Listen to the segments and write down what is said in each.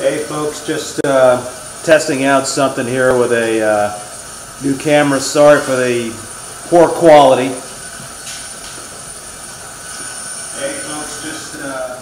Hey folks, just testing out something here with a new camera. Sorry for the poor quality. Hey folks, just testing out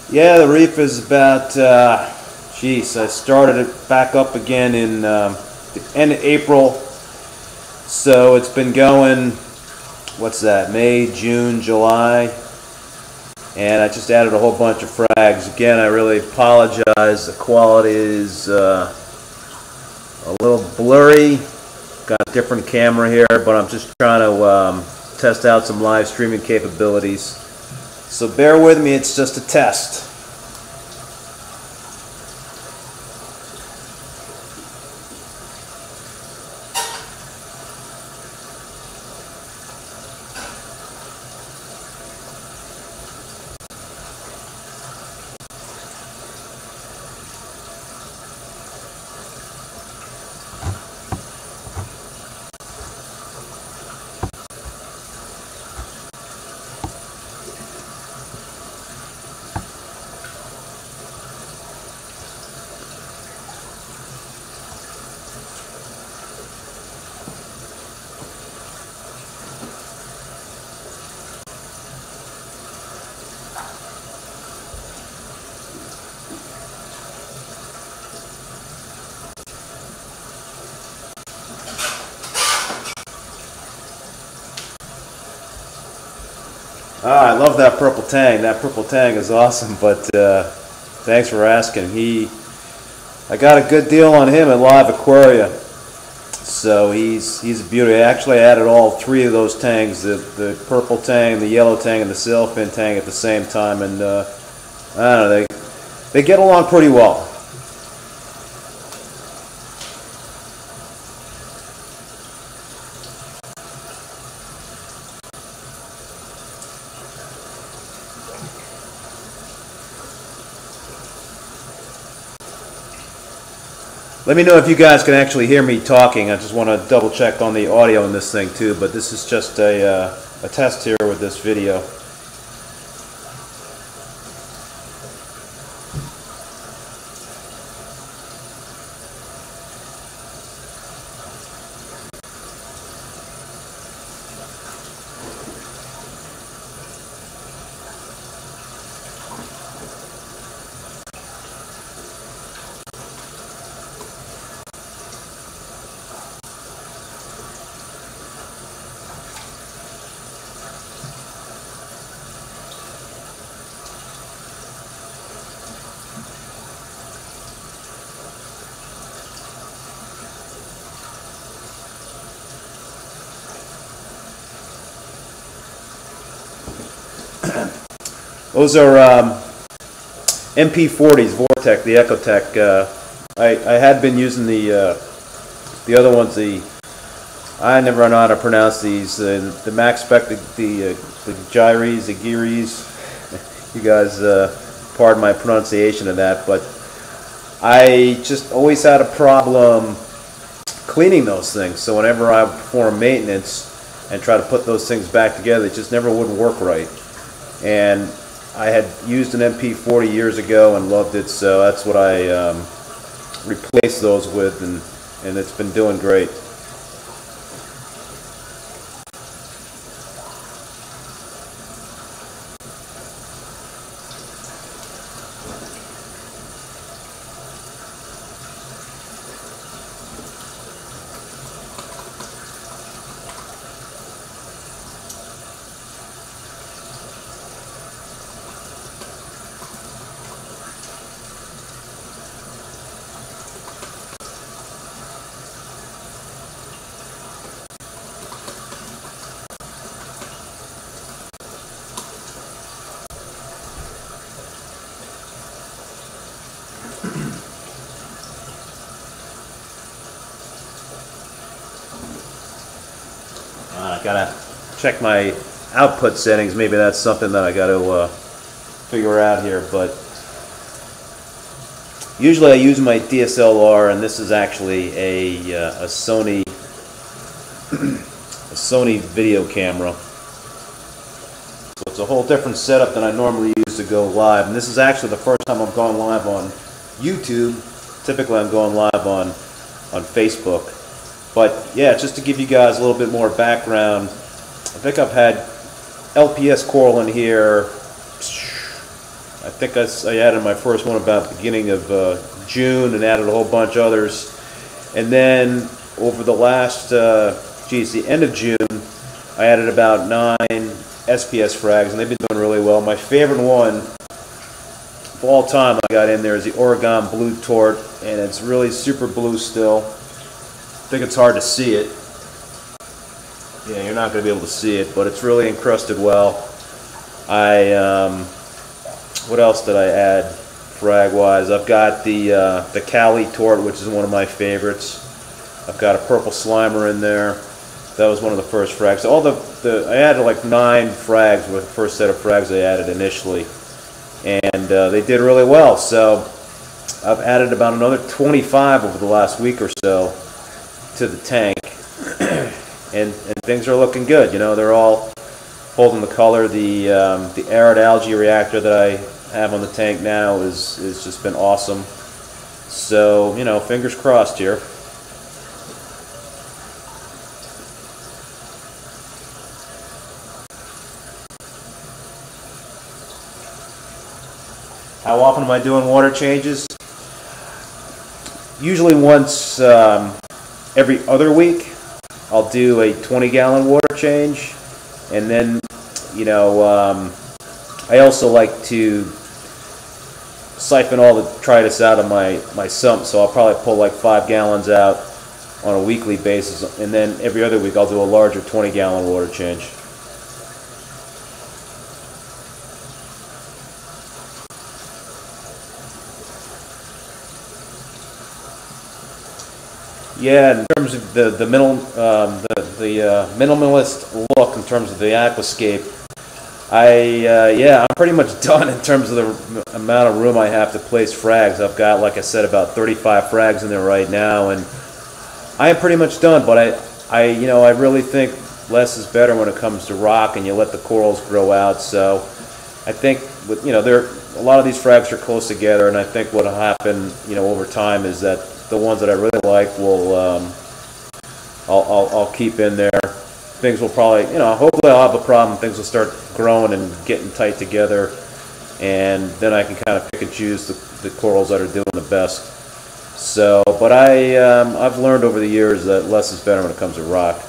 Yeah, the reef is about, geez, I started it back up again in the end of April, so it's been going, what's that, May, June, July, and I just added a whole bunch of frags. Again, I really apologize, the quality is a little blurry, got a different camera here, but I'm just trying to test out some live streaming capabilities. So bear with me, it's just a test. I love that purple tang. That purple tang is awesome, but thanks for asking. I got a good deal on him at Live Aquaria, so he's a beauty. I actually added all three of those tangs, the purple tang, the yellow tang, and the sailfin tang at the same time, and I don't know, they get along pretty well. Let me know if you guys can actually hear me talking. I just want to double check on the audio in this thing too, but this is just a test here with this video. Those are MP40s, Vortec, the Ecotech. I had been using the other ones. I never know how to pronounce these. The Max Spec, the Gyres, the Gearies. You guys, pardon my pronunciation of that, but I just always had a problem cleaning those things. So whenever I perform maintenance and try to put those things back together, it just never wouldn't work right. And I had used an MP40 years ago and loved it, so that's what I replaced those with, and it's been doing great. gotta check my output settings. Maybe that's something that I gotta figure out here. But usually I use my DSLR, and this is actually a Sony a Sony video camera. So it's a whole different setup than I normally use to go live. And this is actually the first time I'm going live on YouTube. Typically I'm going live on Facebook. But yeah, just to give you guys a little bit more background, I think I've had LPS coral in here. I think I added my first one about the beginning of June and added a whole bunch of others. And then over the last, the end of June, I added about 9 SPS frags, and they've been doing really well. My favorite one of all time I got in there is the Oregon Blue Tort, and it's really super blue still. I think it's hard to see it. Yeah, you're not going to be able to see it, but it's really encrusted well. What else did I add frag-wise? I've got the Cali Tort, which is one of my favorites. I've got a purple Slimer in there. That was one of the first frags. So I added like 9 frags with the first set of frags I added initially, and they did really well. So I've added about another 25 over the last week or so to the tank, and things are looking good. You know, they're all holding the color. The arid algae reactor that I have on the tank now is just been awesome. So, you know, fingers crossed here. How often am I doing water changes? Usually once every other week. I'll do a 20-gallon water change, and then, you know, I also like to siphon all the detritus out of my sump, so I'll probably pull like 5 gallons out on a weekly basis, and then every other week I'll do a larger 20-gallon water change. Yeah, in terms of the minimalist look in terms of the aquascape, I'm pretty much done in terms of the amount of room I have to place frags. I've got, like I said, about 35 frags in there right now, and I am pretty much done. But I really think less is better when it comes to rock, and you let the corals grow out. So I think a lot of these frags are close together, and I think what will happen, over time is that the ones that I really like will I'll keep in there. Things will probably, hopefully I'll have a problem. Things will start growing and getting tight together, and then I can kind of pick and choose the corals that are doing the best. So, but I've learned over the years that less is better when it comes to rock.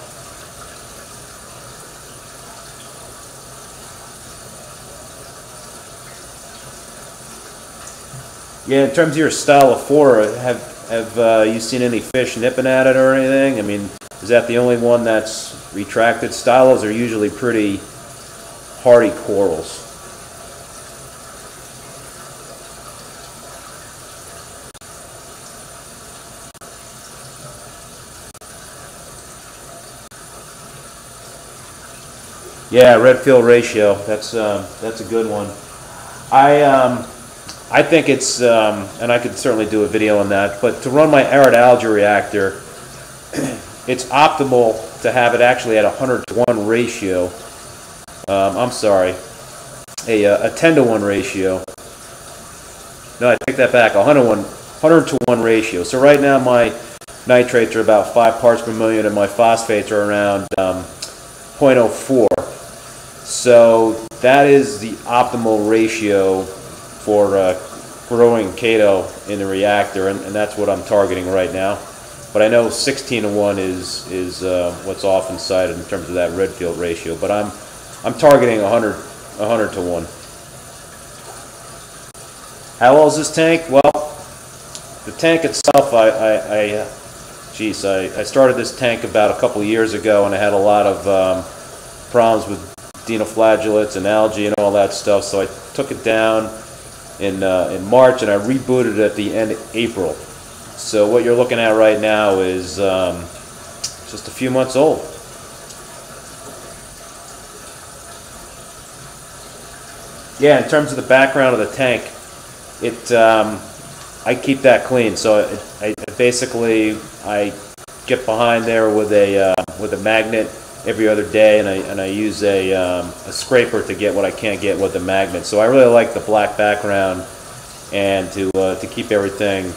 Yeah, in terms of your style of flora, have you seen any fish nipping at it or anything? I mean, is that the only one that's retracted? Stylos are usually pretty hardy corals. Yeah, red field ratio. That's a good one. I think it's, and I could certainly do a video on that, but to run my arid algae reactor, it's optimal to have it actually at a 100-to-1 ratio. I'm sorry, a 10-to-1 ratio. No, I take that back, 100-to-1 ratio. So right now my nitrates are about 5 parts per million, and my phosphates are around 0.04. So that is the optimal ratio for growing chaeto in the reactor, and that's what I'm targeting right now. But I know 16-to-1 is what's often cited in terms of that red field ratio. But I'm targeting 100-to-1. How old is this tank? Well, the tank itself, I started this tank about a couple of years ago, and I had a lot of problems with dinoflagellates and algae and all that stuff. So I took it down in March, and I rebooted it at the end of April. So what you're looking at right now is just a few months old. Yeah, in terms of the background of the tank, I keep that clean. So I basically I get behind there with a magnet every other day, and I use a scraper to get what I can't get with the magnet. So I really like the black background, and to keep everything,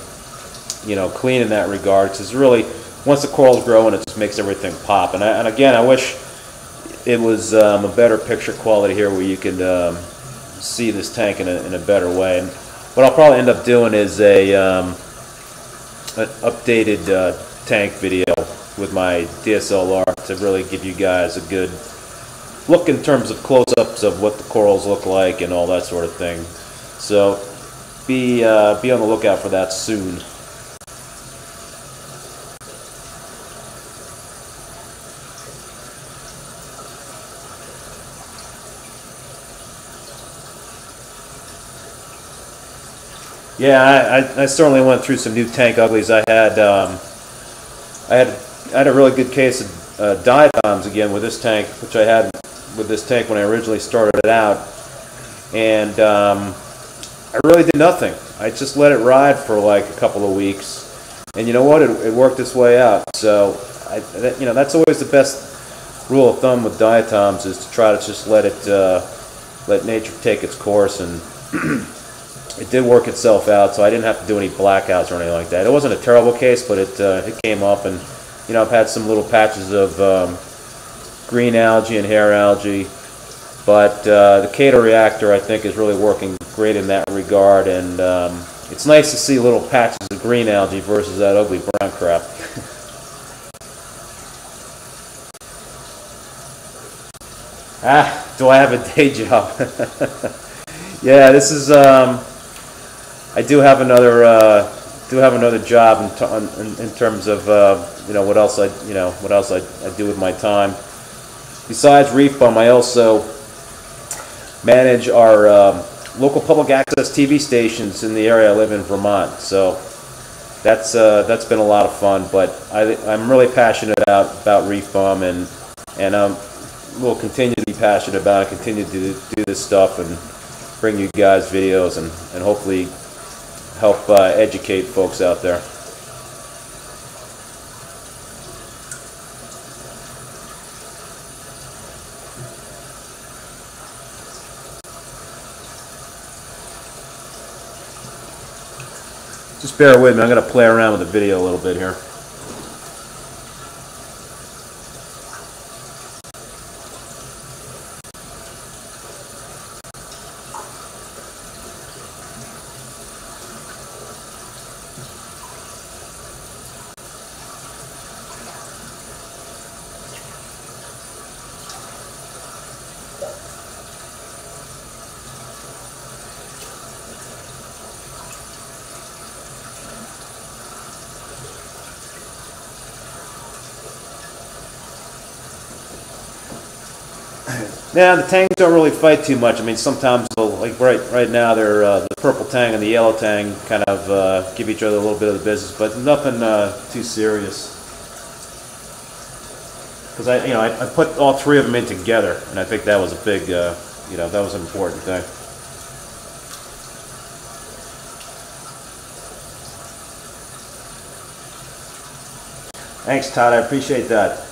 you know, clean in that regard. Because really, once the coral's growing, it just makes everything pop. And again, I wish it was a better picture quality here, where you can see this tank in a better way. And what I'll probably end up doing is an updated tank video with my DSLR to really give you guys a good look in terms of close-ups of what the corals look like and all that sort of thing. So be on the lookout for that soon. Yeah, I certainly went through some new tank uglies. I had a really good case of diatoms again with this tank, which I had with this tank when I originally started it out, and I really did nothing. I just let it ride for like a couple of weeks, and you know what? It worked its way out. So you know, that's always the best rule of thumb with diatoms, is to try to just let nature take its course, and it did work itself out, so I didn't have to do any blackouts or anything like that. It wasn't a terrible case, but it came up, and you know, I've had some little patches of green algae and hair algae, but the Cato reactor, I think, is really working great in that regard, and it's nice to see little patches of green algae versus that ugly brown crap. Do I have a day job? Yeah, this is I do have another job in terms of you know, what else I do with my time. Besides ReefBum, I also manage our local public access TV stations in the area I live in, Vermont. So that's been a lot of fun. But I'm really passionate about ReefBum, and will continue to be passionate about it. Continue to do this stuff and bring you guys videos, and hopefully help educate folks out there. Just bear with me, I'm going to play around with the video a little bit here. Yeah, the tangs don't really fight too much. I mean, sometimes they'll, like right now, they're the purple tang and the yellow tang kind of give each other a little bit of the business, but nothing too serious. Because I put all three of them in together, and I think that was a big, that was an important thing. Thanks, Todd. I appreciate that.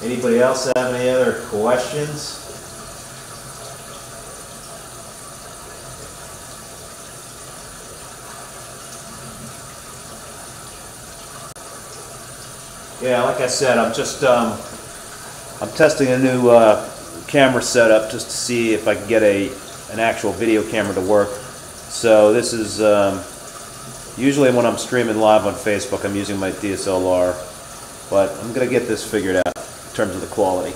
Anybody else have any other questions? Yeah, like I said, I'm just I'm testing a new camera setup just to see if I can get a an actual video camera to work. So this is usually when I'm streaming live on Facebook, I'm using my DSLR, but I'm gonna get this figured out in terms of the quality.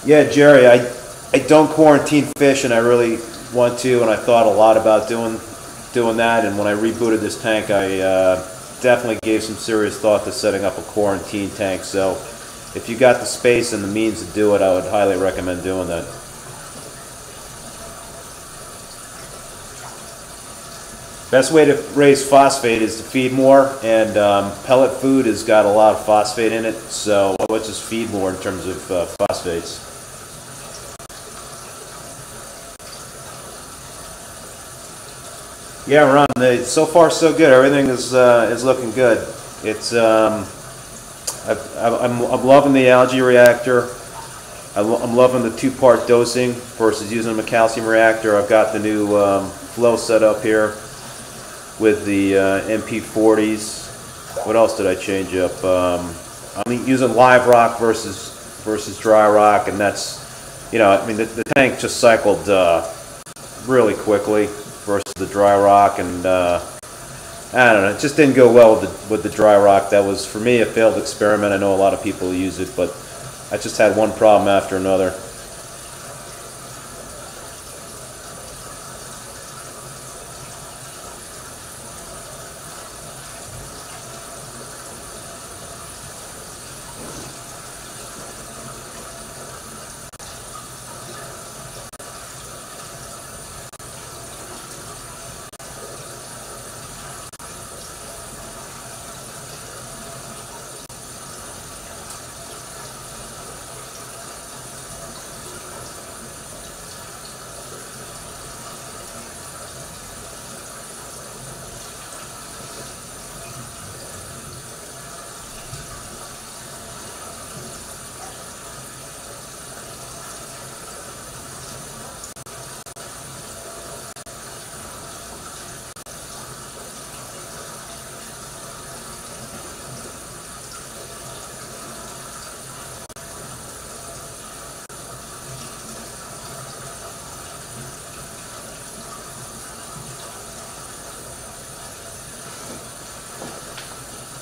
Yeah, Jerry, I don't quarantine fish, and I really want to, and I thought a lot about doing that. And when I rebooted this tank, I definitely gave some serious thought to setting up a quarantine tank. So if you got the space and the means to do it, I would highly recommend doing that. Best way to raise phosphate is to feed more, and pellet food has got a lot of phosphate in it, so let's just feed more in terms of phosphates. Yeah, Ron, so far so good. Everything is looking good. It's I'm loving the algae reactor. I'm loving the 2-part dosing versus using a calcium reactor. I've got the new flow set up here with the MP40s. What else did I change up? I'm using live rock versus dry rock, and that's, you know, I mean, the tank just cycled really quickly versus the dry rock, and I don't know, it just didn't go well with the dry rock. That was, for me, a failed experiment. I know a lot of people use it, but I just had one problem after another.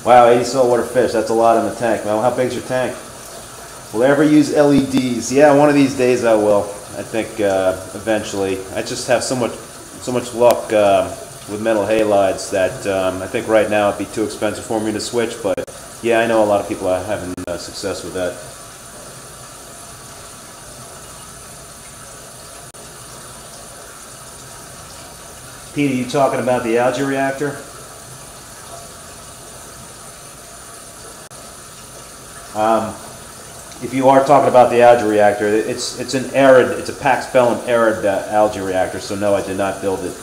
Wow, 80 saltwater fish, that's a lot in the tank. Well, how big's your tank? Will I ever use LEDs? Yeah, one of these days I will. I think eventually. I just have so much luck with metal halides that I think right now it'd be too expensive for me to switch, but yeah, I know a lot of people are having success with that. Pete, are you talking about the algae reactor? If you are talking about the algae reactor, it's a Pax Bellum arid algae reactor, so no, I did not build it.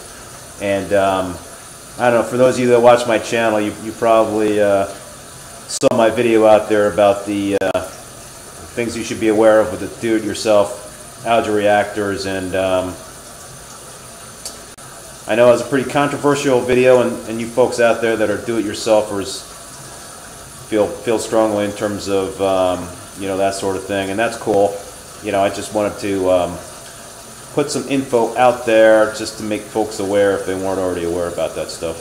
And I don't know, for those of you that watch my channel, you probably saw my video out there about the things you should be aware of with the do-it-yourself algae reactors, and I know it was a pretty controversial video, and you folks out there that are do-it-yourselfers feel strongly in terms of you know, that sort of thing, and that's cool. You know, I just wanted to put some info out there just to make folks aware if they weren't already aware about that stuff.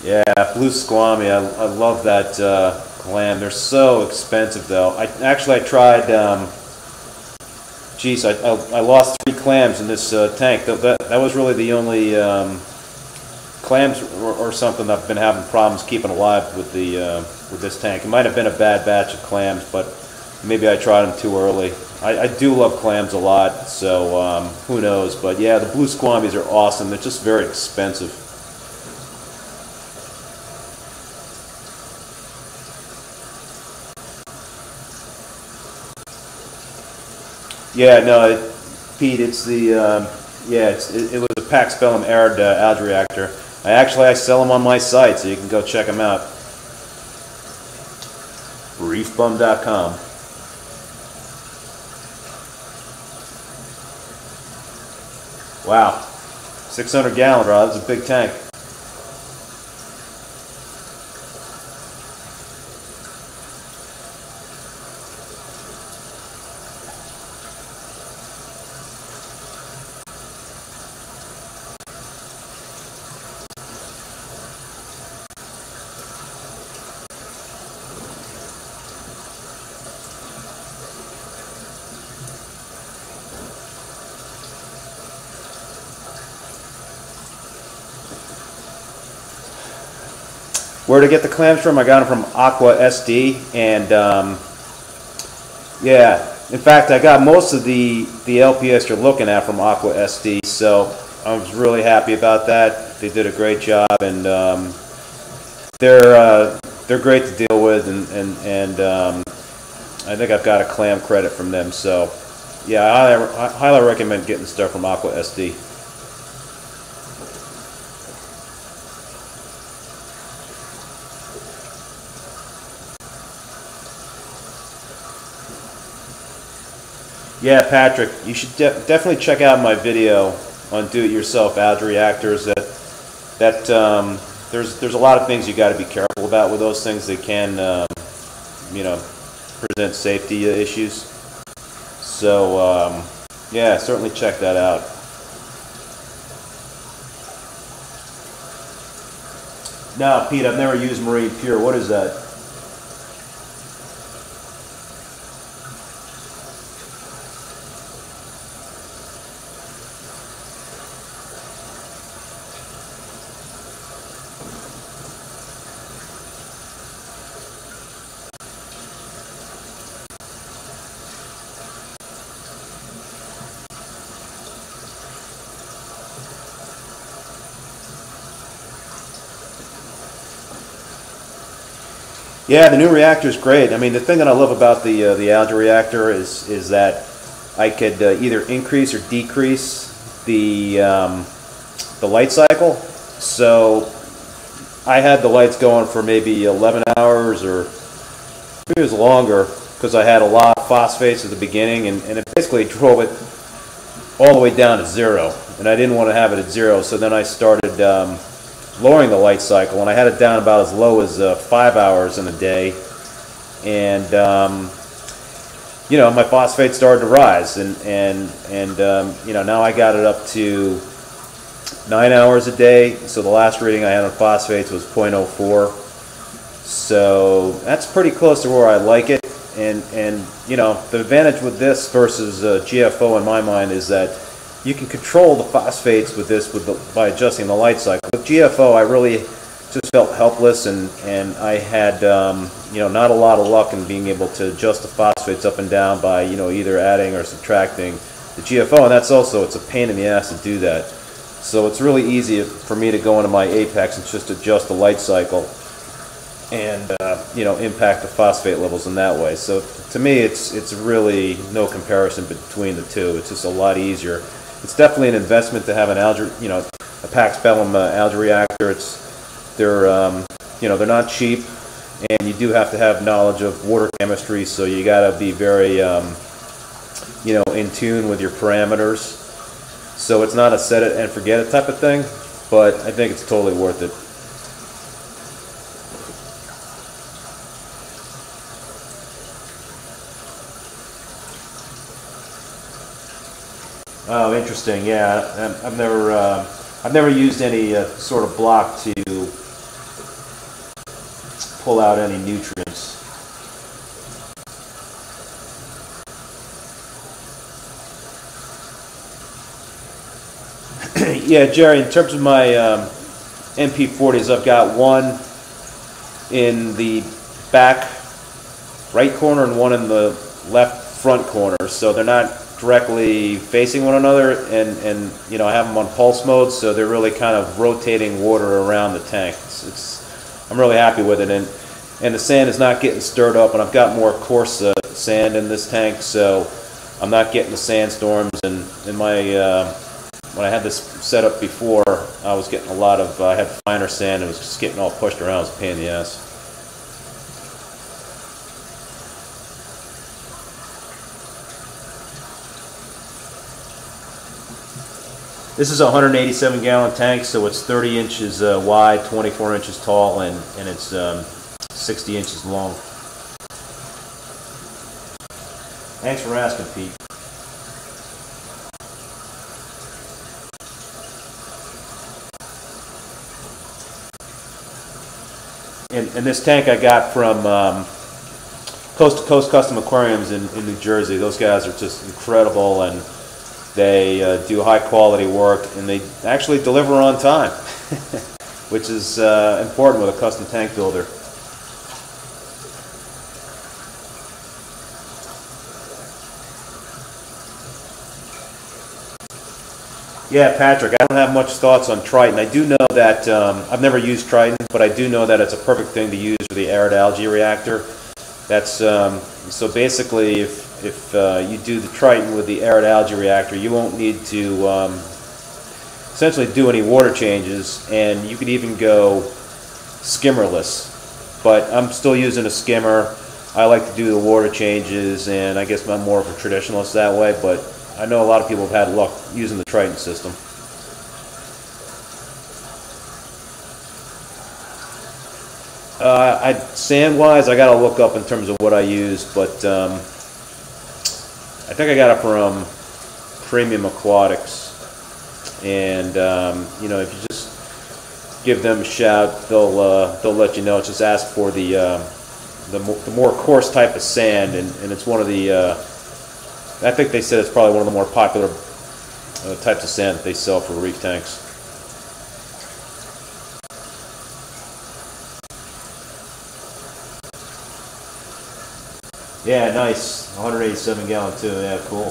Yeah, blue squammy. I love that clam. They're so expensive, though. I tried. Geez, I lost 3 clams in this tank. That was really the only clams or something I've been having problems keeping alive with this tank. It might have been a bad batch of clams, but maybe I tried them too early. I do love clams a lot, so who knows? But yeah, the blue squammies are awesome. They're just very expensive. Yeah, no, Pete, it's the yeah, it was a Pax Bellum arid algae reactor. I sell them on my site, so you can go check them out. ReefBum.com. Wow, 600 gallon, bro. That's a big tank. Where to get the clams from? I got them from Aqua SD, and yeah, in fact, I got most of the LPS you're looking at from Aqua SD, so I was really happy about that. They did a great job, and they're great to deal with, and I think I've got a clam credit from them. So yeah, I highly recommend getting stuff from Aqua SD. Yeah, Patrick, you should definitely check out my video on do-it-yourself algae reactors. There's a lot of things you got to be careful about with those things. They can, you know, present safety issues. So yeah, certainly check that out. Now, Pete, I've never used Marine Pure. What is that? Yeah, the new reactor is great. I mean, the thing that I love about the algae reactor is that I could either increase or decrease the light cycle. So I had the lights going for maybe 11 hours, or maybe it was longer, because I had a lot of phosphates at the beginning, and it basically drove it all the way down to 0. And I didn't want to have it at 0, so then I started lowering the light cycle, and I had it down about as low as 5 hours in a day, and you know, my phosphate started to rise, and you know, now I got it up to 9 hours a day. So the last reading I had on phosphates was 0.04, so that's pretty close to where I like it. And you know, the advantage with this versus GFO in my mind is that you can control the phosphates with this by adjusting the light cycle. With GFO, I really just felt helpless, and I had you know, not a lot of luck in being able to adjust the phosphates up and down by, you know, either adding or subtracting the GFO, and that's also, it's a pain in the ass to do that. So it's really easy for me to go into my Apex and just adjust the light cycle and you know, impact the phosphate levels in that way. So to me, it's really no comparison between the two. It's just a lot easier. It's definitely an investment to have an algae, you know, a Pax Bellum algae reactor. They're you know, they're not cheap, and you do have to have knowledge of water chemistry. So you got to be very you know, in tune with your parameters. So it's not a set it and forget it type of thing, but I think it's totally worth it. Oh, interesting. Yeah, I've never used any sort of block to pull out any nutrients. Yeah, Jerry, in terms of my MP40s, I've got one in the back right corner and one in the left front corner, so they're not directly facing one another, and you know, I have them on pulse mode, so they're really kind of rotating water around the tank. I'm really happy with it, and the sand is not getting stirred up, and I've got more coarse sand in this tank, so I'm not getting the sandstorms. And in my when I had this set up before, I was getting a lot of I had finer sand, and it was just getting all pushed around. It was a pain in the ass. This is a 187-gallon tank, so it's 30 inches wide, 24 inches tall, and it's 60 inches long. Thanks for asking, Pete. And this tank I got from Coast to Coast Custom Aquariums in New Jersey. Those guys are just incredible, and they do high quality work, and they actually deliver on time. which is important with a custom tank builder. Yeah, Patrick, I don't have much thoughts on Triton. I do know that, I've never used Triton, but I do know that it's a perfect thing to use for the arid algae reactor. That's, so basically if you do the Triton with the arid algae reactor, you won't need to essentially do any water changes, and you could even go skimmerless. But I'm still using a skimmer. I like to do the water changes, and I guess I'm more of a traditionalist that way, but I know a lot of people have had luck using the Triton system. Sand-wise, I got to look up in terms of what I use, but I think I got it from Premium Aquatics, and you know, if you just give them a shout, they'll let you know. Just ask for the more coarse type of sand, and it's one of the I think they said it's probably one of the more popular types of sand that they sell for reef tanks. Yeah, nice. 187 gallon too. Yeah, cool.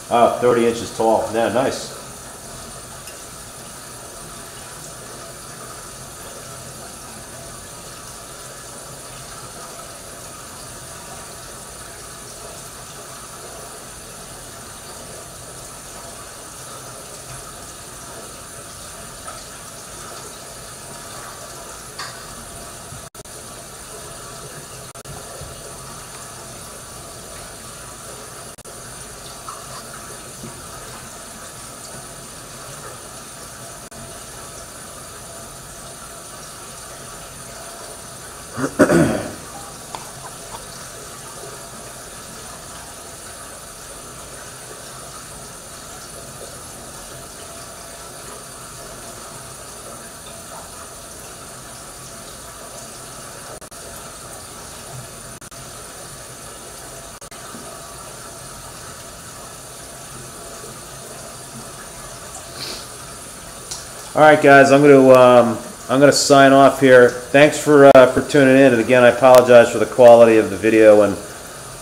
30 inches tall. Yeah, nice. All right, guys, I'm gonna sign off here. Thanks for tuning in, and again, I apologize for the quality of the video, and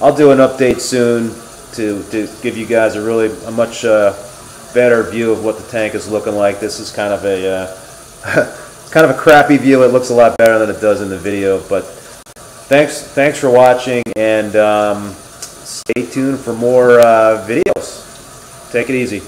I'll do an update soon to give you guys a much better view of what the tank is looking like. This is kind of a kind of a crappy view. It looks a lot better than it does in the video, but thanks for watching, and stay tuned for more videos. Take it easy.